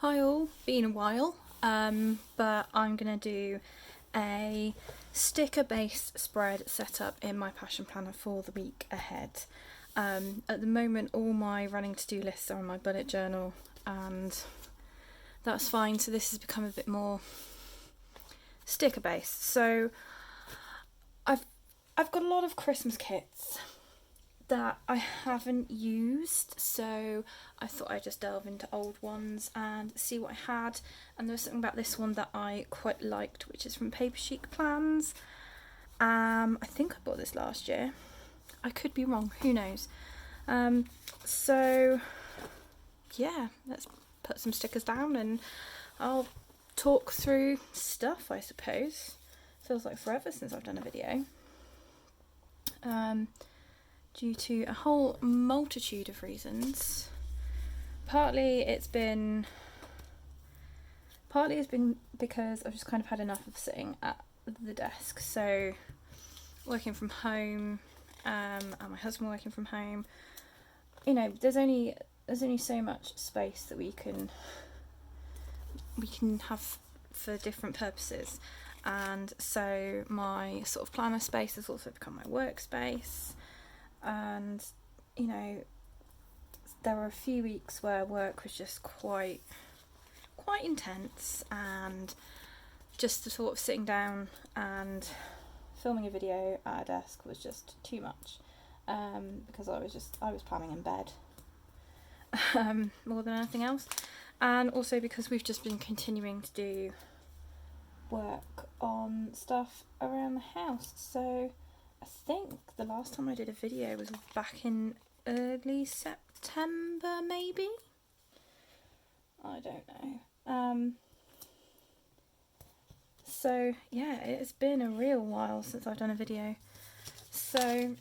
Hi all, been a while, but I'm going to do a sticker based spread setup in my passion planner for the week ahead. At the moment all my running to-do lists are in my bullet journal and that's fine, so this has become a bit more sticker based. So I've got a lot of Christmas kits that I haven't used, so I thought I'd just delve into old ones and see what I had. And there was something about this one that I quite liked, which is from Paper Chic Plans. I think I bought this last year. I could be wrong, who knows. So yeah, let's put some stickers down and I'll talk through stuff, I suppose. Feels like forever since I've done a video. Due to a whole multitude of reasons. Partly it's been because I've just kind of had enough of sitting at the desk. So working from home, and my husband working from home, you know, there's only so much space that we can have for different purposes. And so my sort of planner space has also become my workspace. And you know, there were a few weeks where work was just quite intense, and just the sort of sitting down and filming a video at a desk was just too much, because I was planning in bed more than anything else, and also because we've just been continuing to do work on stuff around the house. So I think the last time I did a video was back in early September, maybe? I don't know. So yeah, it's been a real while since I've done a video. So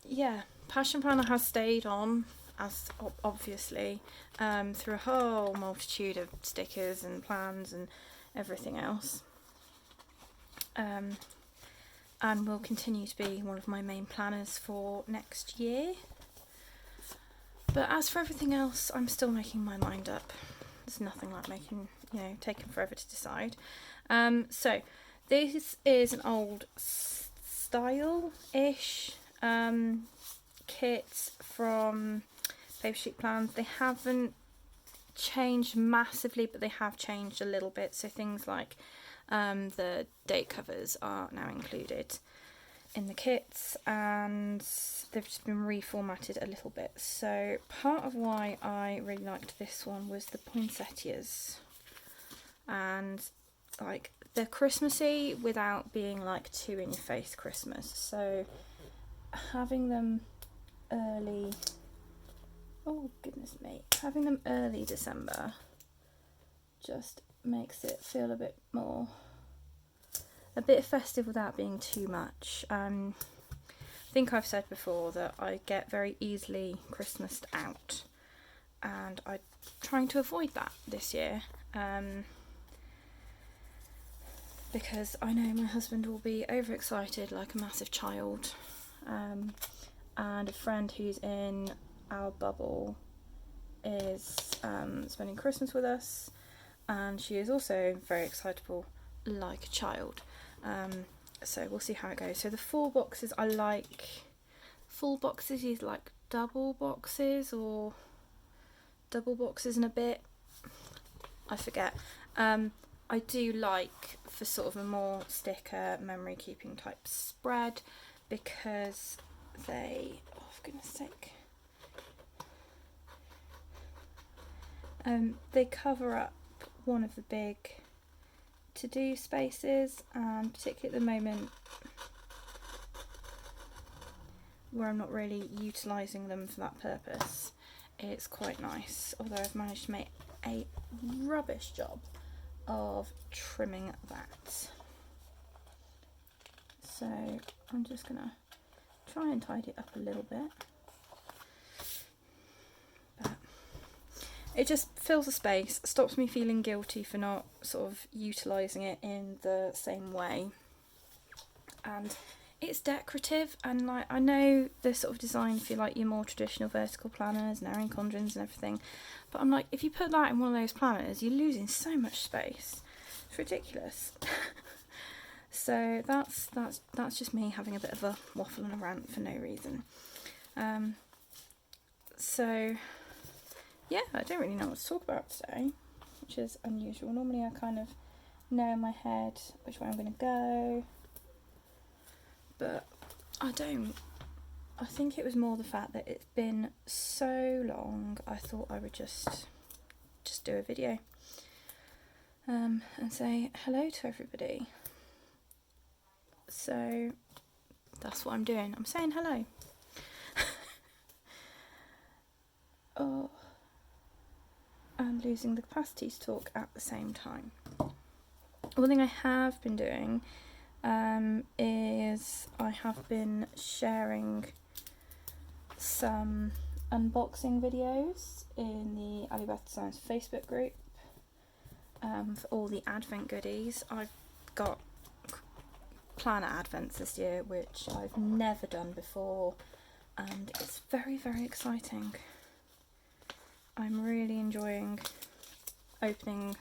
yeah, Passion Planner has stayed on, as obviously, through a whole multitude of stickers and plans and everything else. And will continue to be one of my main planners for next year. But as for everything else, I'm still making my mind up. There's nothing like taking forever to decide. So this is an old style-ish kit from Paper Chic Plans. They haven't changed massively, but they have changed a little bit. So things like the date covers are now included in the kits, and they've just been reformatted a little bit. So part of why I really liked this one was the poinsettias, and like they're Christmassy without being like too in your face Christmas. So having them early, having them early December just makes it feel a bit festive without being too much. I think I've said before that I get very easily Christmased out, and I'm trying to avoid that this year, because I know my husband will be overexcited like a massive child, and a friend who's in our bubble is spending Christmas with us, and she is also very excitable like a child. So we'll see how it goes. So the 4 boxes I like. Full boxes is like double boxes or double boxes and a bit. I forget. I do like for sort of a more sticker memory keeping type spread, because they, oh for goodness sake, they cover up one of the big to-do spaces, and particularly at the moment where I'm not really utilising them for that purpose, it's quite nice, although I've managed to make a rubbish job of trimming that. So I'm just gonna try and tidy it up a little bit, but it just fills the space, stops me feeling guilty for not sort of utilising it in the same way, and it's decorative, and like I know they're sort of designed for like your more traditional vertical planners and Erin Condrens and everything, but I'm like, if you put that in one of those planners, you're losing so much space. It's ridiculous. So that's just me having a bit of a waffle and a rant for no reason. So yeah, I don't really know what to talk about today, which is unusual. Normally I kind of know in my head which way I'm going to go, but I don't. I think it was more the fact that it's been so long, I thought I would just do a video and say hello to everybody. So that's what I'm doing. I'm saying hello. Oh, and losing the capacity to talk at the same time. One thing I have been doing is I have been sharing some unboxing videos in the Alibeth Designs Facebook group for all the Advent goodies. I've got planner advents this year, which I've never done before, and it's very, very exciting. I'm really enjoying opening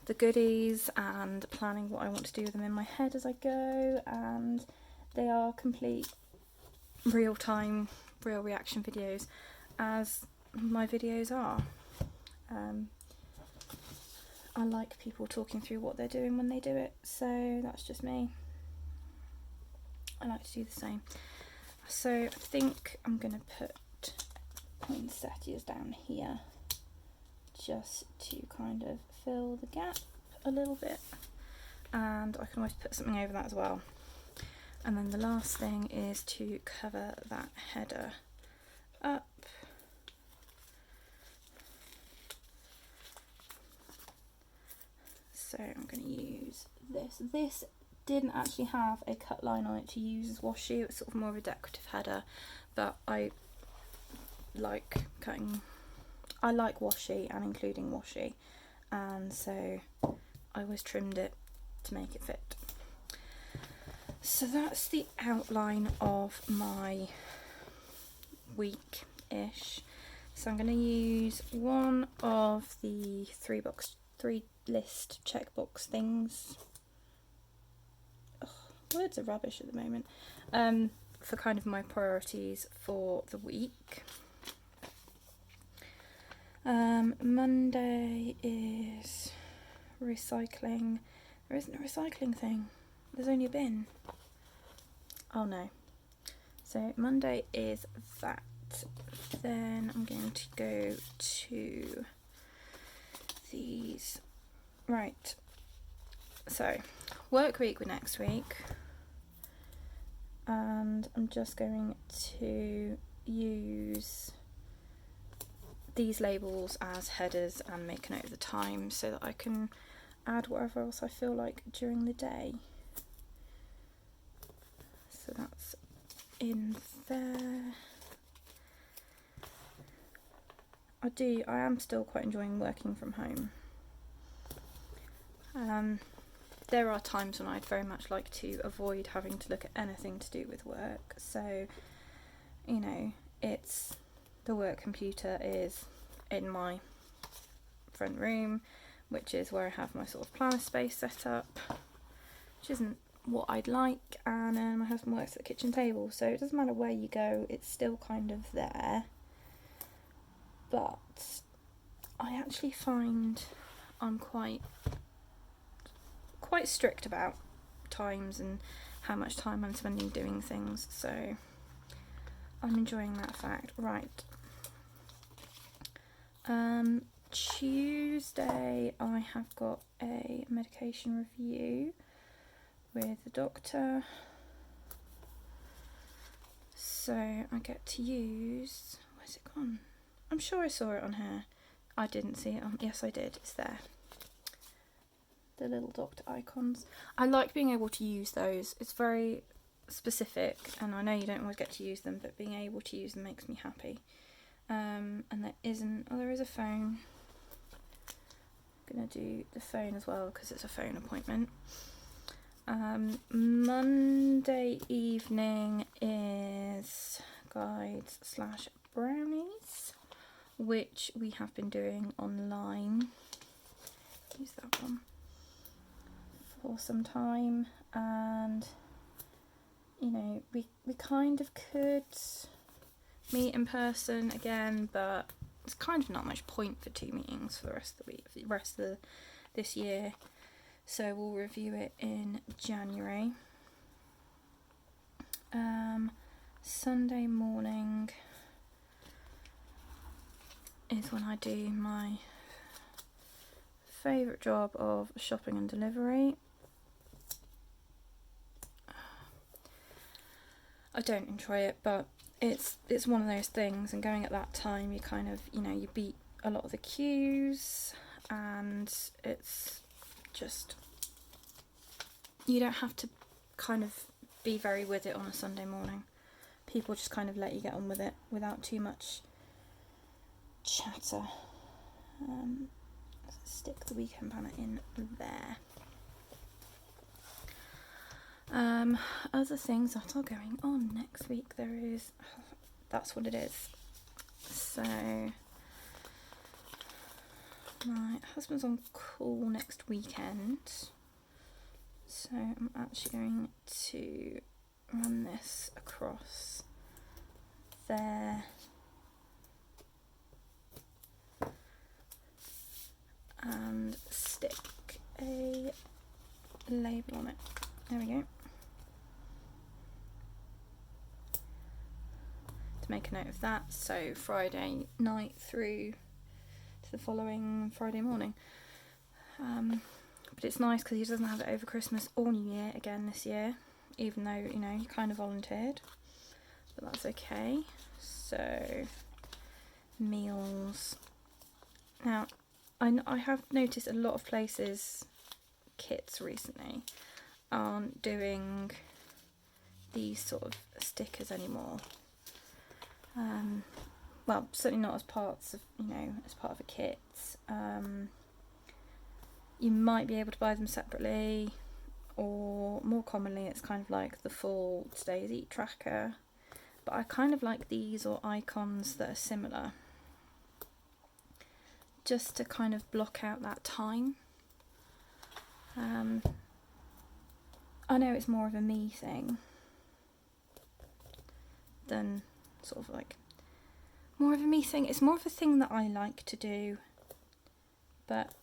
the goodies and planning what I want to do with them in my head as I go, and they are complete real-time, real reaction videos, as my videos are. I like people talking through what they're doing when they do it, so that's just me. I like to do the same. So I think I'm going to put poinsettias down here just to kind of fill the gap a little bit, and I can always put something over that as well. And then the last thing is to cover that header up. So I'm going to use this. This didn't actually have a cut line on it to use as washi. It was sort of more of a decorative header, but I like cutting. I like washi and including washi, and so I always trimmed it to make it fit. So that's the outline of my week-ish. So I'm going to use one of the three list checkbox things. Ugh, words are rubbish at the moment. For kind of my priorities for the week. Monday is recycling. There isn't a recycling thing. There's only a bin. Oh no. So Monday is that. Then I'm going to go to these. Right. So work week with next week. And I'm just going to use these labels as headers and make a note of the time so that I can add whatever else I feel like during the day. So that's in there. I am still quite enjoying working from home. There are times when I'd very much like to avoid having to look at anything to do with work, so you know, it's the work computer is in my front room, which is where I have my sort of planner space set up, which isn't what I'd like, and my husband works at the kitchen table, so it doesn't matter where you go, it's still kind of there. But I actually find I'm quite strict about times and how much time I'm spending doing things, so I'm enjoying that fact. Right. Tuesday I have got a medication review with the doctor, so I get to use, where's it gone? I'm sure I saw it on here. I didn't see it on, yes I did, it's there. The little doctor icons. I like being able to use those. It's very specific, and I know you don't always get to use them, but being able to use them makes me happy. And there isn't, oh there is a phone. I'm gonna do the phone as well because it's a phone appointment. Monday evening is guides slash brownies, which we have been doing online. Use that one for some time, and you know, we kind of could meet in person again, but it's kind of not much point for 2 meetings for the rest of the week, the rest of this year. So we'll review it in January. Sunday morning is when I do my favourite job of shopping and delivery. I don't enjoy it, but it's one of those things, and going at that time you kind of, you know, you beat a lot of the queues, and it's just, you don't have to kind of be very with it on a Sunday morning. People just kind of let you get on with it without too much chatter. Let's stick the weekend banner in there. Other things that are going on next week, that's what it is. So my husband's on call next weekend, so I'm actually going to run this across there and stick a label on it. There we go. To make a note of that, so Friday night through to the following Friday morning. But it's nice because he doesn't have it over Christmas or New Year again this year, even though, you know, he kind of volunteered, but that's okay. So meals. Now I have noticed a lot of places, kits recently, aren't doing these sort of stickers anymore. Well, certainly not as parts of, you know, as part of a kit. You might be able to buy them separately, or more commonly it's kind of like the full Today's Eat tracker, but I kind of like these, or icons that are similar, just to kind of block out that time. I know it's more of a me thing than sort of like more of a me thing. It's more of a thing that I like to do, but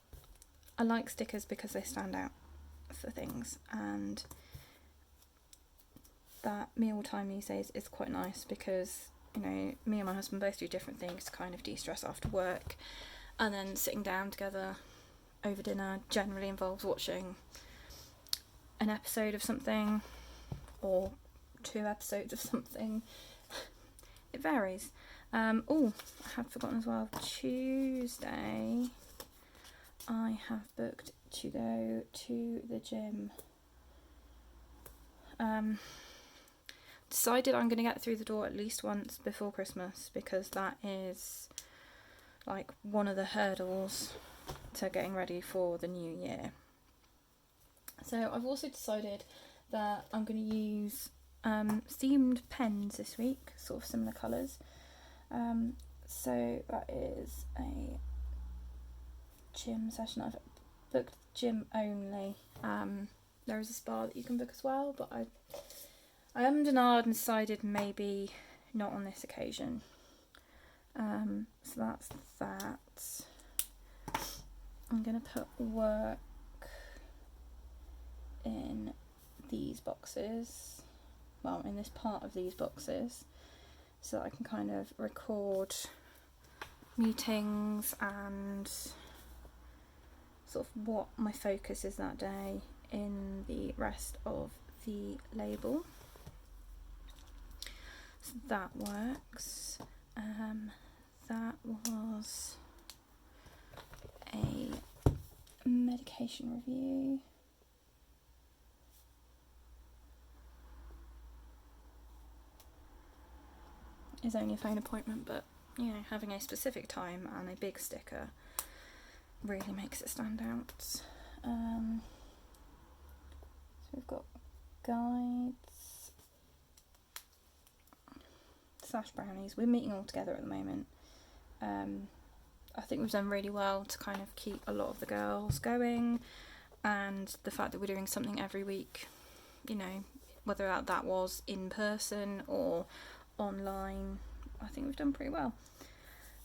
I like stickers because they stand out for things, and that meal time these days is quite nice because, you know, me and my husband both do different things to kind of de-stress after work, and then sitting down together over dinner generally involves watching an episode of something or 2 episodes of something. It varies. Oh, I have forgotten as well, Tuesday I have booked to go to the gym. Decided I'm going to get through the door at least once before Christmas, because that is like one of the hurdles to getting ready for the new year. So I've also decided that I'm going to use themed pens this week, sort of similar colours. So that is a gym session. I've booked gym only. There is a spa that you can book as well, but I ummed and ahed and decided maybe not on this occasion. So that's that. I'm going to put work in these boxes, well, in this part of these boxes, so that I can kind of record meetings and sort of what my focus is that day in the rest of the label. So that works. That was a medication review. Is only a phone appointment, but you know, having a specific time and a big sticker really makes it stand out. So So we've got guides / brownies. We're meeting all together at the moment. I think we've done really well to kind of keep a lot of the girls going, and the fact that we're doing something every week, you know, whether that was in person or online, I think we've done pretty well.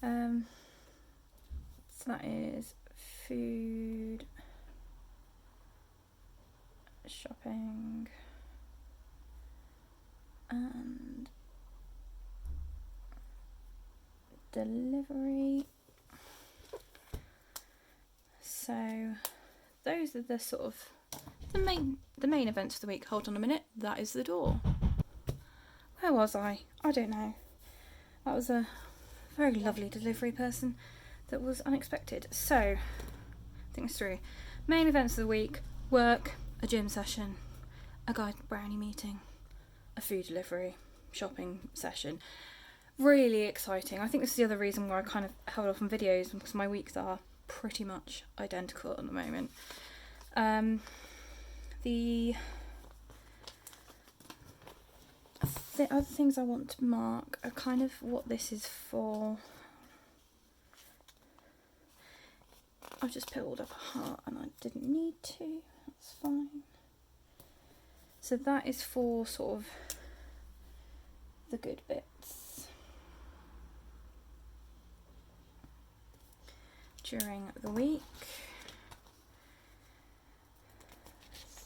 So that is food, shopping, and delivery. So those are the sort of the main events of the week. Hold on a minute, that is the door. Where was I? I don't know. That was a very lovely delivery person that was unexpected. So, think this through. Main events of the week: work, a gym session, a guide brownie meeting, a food delivery, shopping session. Really exciting. I think this is the other reason why I kind of held off on videos, because my weeks are pretty much identical at the moment. The other things I want to mark are kind of what this is for. I've just peeled up a heart and I didn't need to. That's fine. So that is for sort of the good bits during the week.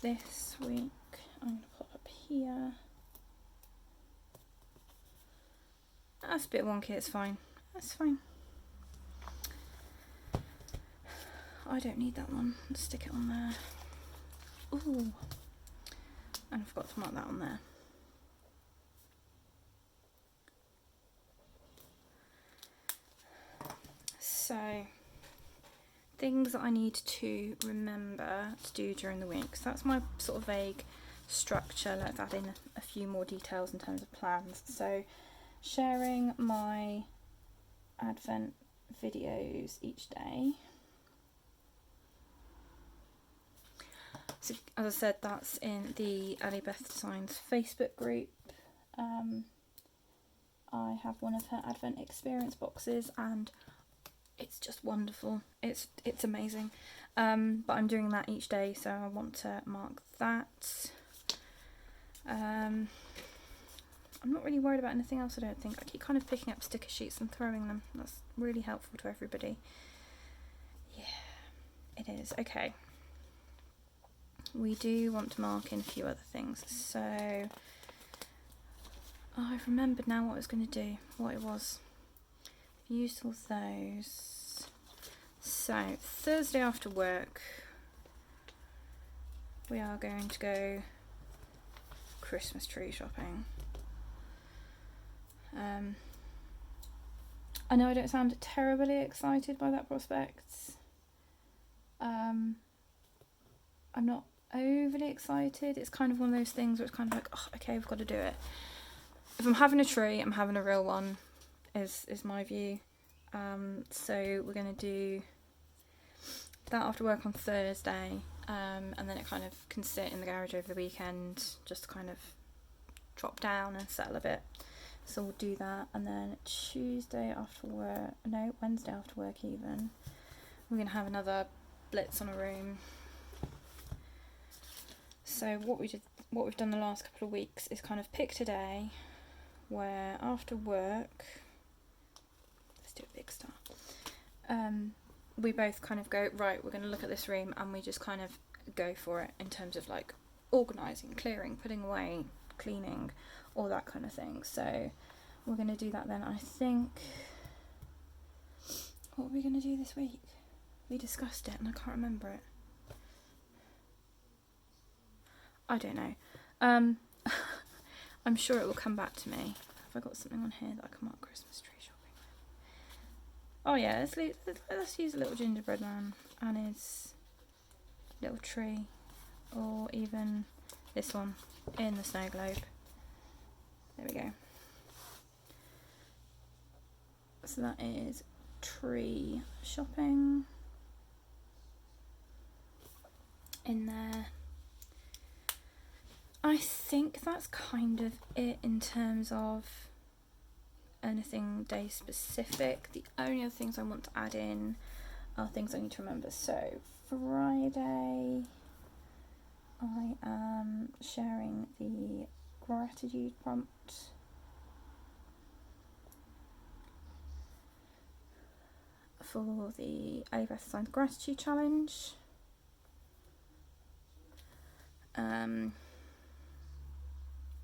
This week I'm going to pop up here. That's a bit wonky, it's fine. That's fine. I don't need that one. Let's stick it on there. Ooh. And I forgot to mark that on there. So, things that I need to remember to do during the week. So that's my sort of vague structure. Let's add in a few more details in terms of plans. So, sharing my Advent videos each day. So, as I said, that's in the Ali Beth Designs Facebook group. I have one of her Advent experience boxes and it's just wonderful. It's amazing. But I'm doing that each day, so I want to mark that. I'm not really worried about anything else, I don't think. I keep kind of picking up sticker sheets and throwing them. That's really helpful to everybody. Yeah, it is. Okay. We do want to mark in a few other things. So, I've remembered now what I was going to do, what it was. I've used all those. So, Thursday after work, we are going to go Christmas tree shopping. I know I don't sound terribly excited by that prospect. I'm not overly excited. It's kind of one of those things where it's kind of like, oh, okay, we've got to do it. If I'm having a tree, I'm having a real one, is my view. So we're going to do that after work on Thursday, and then it kind of can sit in the garage over the weekend, just to kind of drop down and settle a bit. So we'll do that, and then Wednesday after work even, we're going to have another blitz on a room. So what we've done the last couple of weeks is kind of pick today, where after work, let's do a big start. We both kind of go, right, we're going to look at this room, and we just kind of go for it in terms of like organising, clearing, putting away, cleaning, all that kind of thing. So we're going to do that then. I think, what are we going to do this week? We discussed it and I can't remember it. I don't know. I'm sure it will come back to me. Have I got something on here that I can mark Christmas tree shopping with? Oh yeah, let's use a little gingerbread man and his little tree, or even this one in the snow globe. There we go. So that is tree shopping in there. I think that's kind of it in terms of anything day specific. The only other things I want to add in are things I need to remember. So Friday, I am sharing the gratitude prompt. For the Alibeth Signed Gratitude Challenge.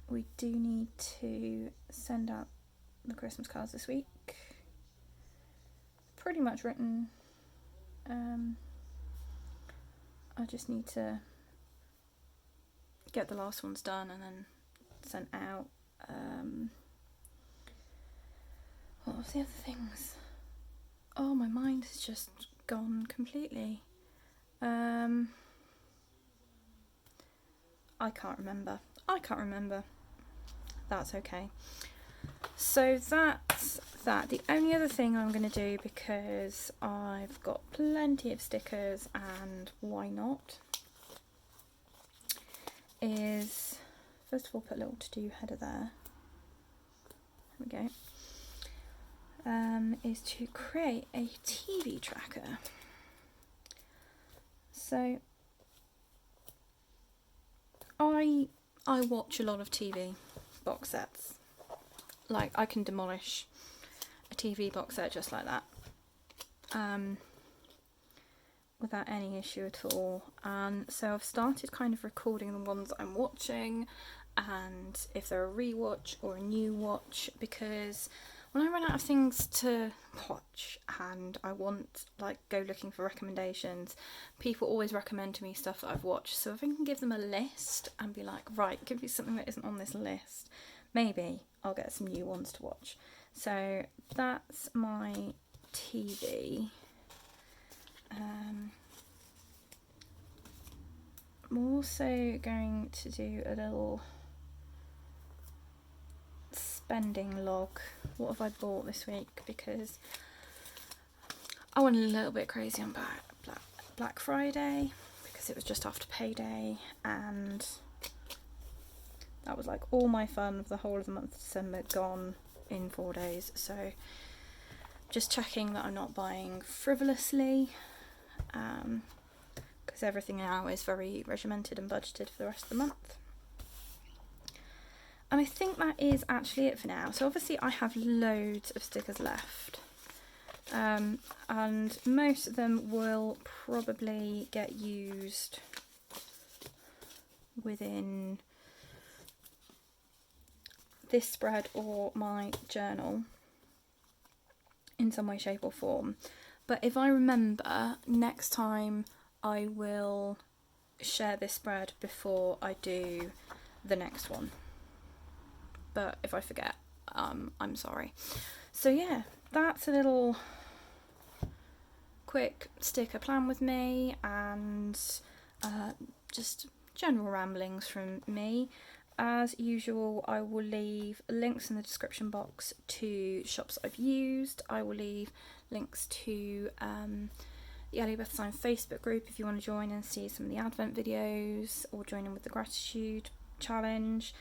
We do need to send out the Christmas cards this week. Pretty much written. I just need to get the last ones done and then sent out. What was the other things? Oh, my mind has just gone completely. I can't remember. That's okay. So that's that. The only other thing I'm going to do, because I've got plenty of stickers and why not, is first of all put a little to-do header there. There we go. Is to create a TV tracker. So I watch a lot of TV box sets. Like, I can demolish a TV box set just like that, without any issue at all. And so I've started kind of recording the ones I'm watching, and if they're a rewatch or a new watch, because when I run out of things to watch and I want, like, go looking for recommendations, people always recommend to me stuff that I've watched. So if I can give them a list and be like, right, give me something that isn't on this list, maybe I'll get some new ones to watch. So that's my TV. I'm also going to do a little spending log. What have I bought this week? Because I went a little bit crazy on Black Friday, because it was just after payday, and that was like all my fun of the whole of the month of December gone in 4 days. So just checking that I'm not buying frivolously, because everything now is very regimented and budgeted for the rest of the month. And I think that is actually it for now. So obviously I have loads of stickers left, and most of them will probably get used within this spread or my journal in some way, shape or form. But if I remember, next time I will share this spread before I do the next one. But if I forget, I'm sorry. So yeah, that's a little quick sticker plan with me, and just general ramblings from me. As usual, I will leave links in the description box to shops I've used. I will leave links to the Ellie Beth Sign Facebook group if you want to join and see some of the Advent videos or join in with the gratitude challenge.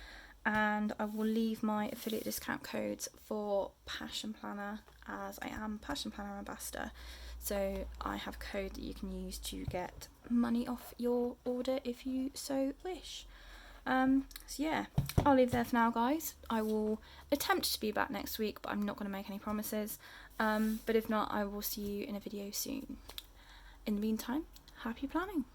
And I will leave my affiliate discount codes for Passion Planner, as I am Passion Planner Ambassador. So I have a code that you can use to get money off your order if you so wish. So yeah, I'll leave there for now, guys. I will attempt to be back next week, but I'm not going to make any promises. But if not, I will see you in a video soon. In the meantime, happy planning.